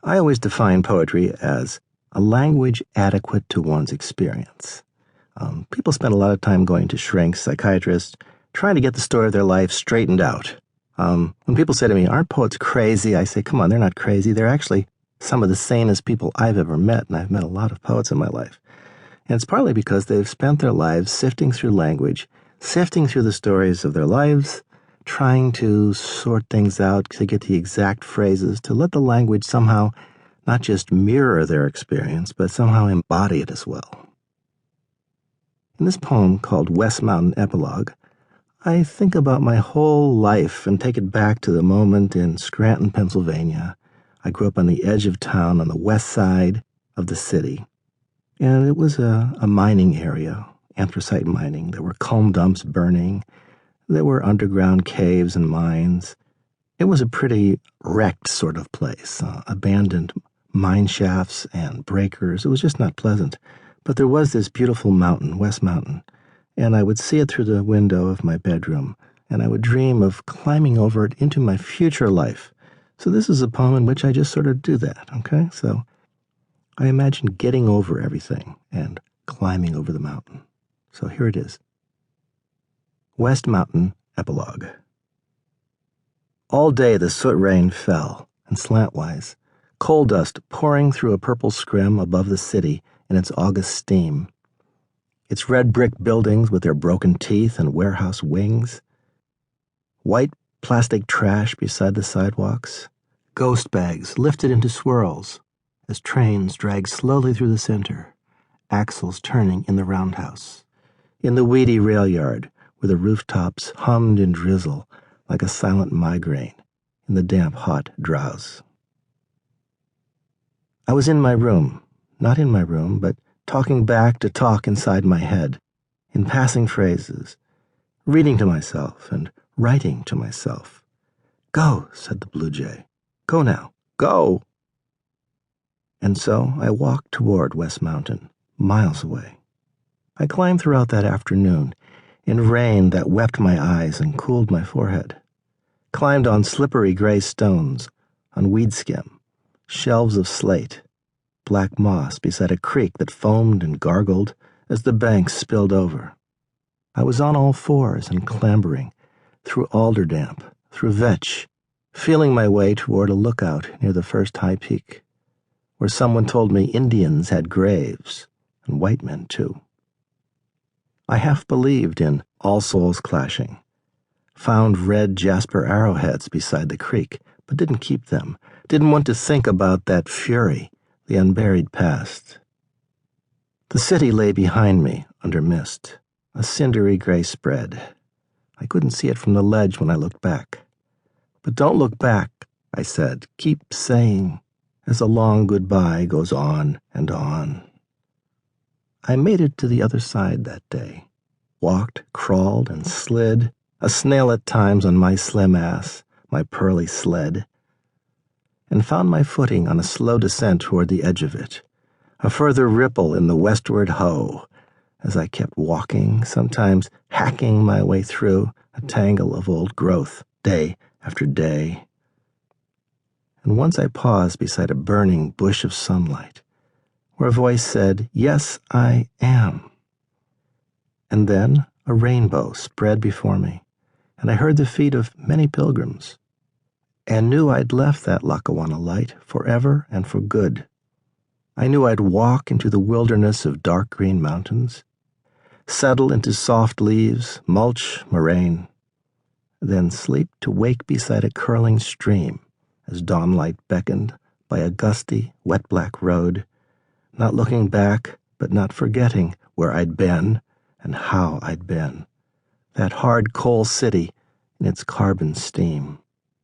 I always define poetry as a language adequate to one's experience. People spend a lot of time going to shrinks, psychiatrists, trying to get the story of their life straightened out. When people say to me, "Aren't poets crazy?" I say, come on, they're not crazy. They're actually some of the sanest people I've ever met, and I've met a lot of poets in my life. And it's partly because they've spent their lives sifting through language, sifting through the stories of their lives, trying to sort things out, to get the exact phrases, to let the language somehow not just mirror their experience, but somehow embody it as well. In this poem called West Mountain Epilogue, I think about my whole life and take it back to the moment in Scranton, Pennsylvania. I grew up on the edge of town on the west side of the city, and it was a mining area, anthracite mining. There were coal dumps burning. There were underground caves and mines. It was a pretty wrecked sort of place, abandoned mine shafts and breakers. It was just not pleasant. But there was this beautiful mountain, West Mountain, and I would see it through the window of my bedroom, and I would dream of climbing over it into my future life. So this is a poem in which I just sort of do that, okay? So I imagine getting over everything and climbing over the mountain. So here it is. West Mountain Epilogue. All day the soot rain fell, and slantwise, coal dust pouring through a purple scrim above the city in its August steam. Its red brick buildings with their broken teeth and warehouse wings. White plastic trash beside the sidewalks. Ghost bags lifted into swirls as trains drag slowly through the center, axles turning in the roundhouse. In the weedy rail yard, where the rooftops hummed in drizzle like a silent migraine in the damp, hot drowse. I was in my room, not in my room, but talking back to talk inside my head, in passing phrases, reading to myself and writing to myself. "Go," said the blue jay. "Go now. Go." And so I walked toward West Mountain, miles away. I climbed throughout that afternoon, in rain that wept my eyes and cooled my forehead. Climbed on slippery gray stones, on weed skim, shelves of slate, black moss beside a creek that foamed and gargled as the banks spilled over. I was on all fours and clambering, through alder damp, through vetch, feeling my way toward a lookout near the first high peak, where someone told me Indians had graves, and white men too. I half believed in all souls clashing, found red jasper arrowheads beside the creek, but didn't keep them, didn't want to think about that fury, the unburied past. The city lay behind me under mist, a cindery gray spread. I couldn't see it from the ledge when I looked back. But don't look back, I said, keep saying, as a long goodbye goes on and on. I made it to the other side that day, walked, crawled, and slid, a snail at times on my slim ass, my pearly sled, and found my footing on a slow descent toward the edge of it, a further ripple in the westward hoe, as I kept walking, sometimes hacking my way through a tangle of old growth, day after day. And once I paused beside a burning bush of sunlight, where a voice said, "Yes, I am." And then a rainbow spread before me, and I heard the feet of many pilgrims, and knew I'd left that Lackawanna light forever and for good. I knew I'd walk into the wilderness of dark green mountains, settle into soft leaves, mulch, moraine, then sleep to wake beside a curling stream as dawnlight beckoned by a gusty, wet black road, not looking back, but not forgetting where I'd been and how I'd been, that hard coal city in its carbon steam.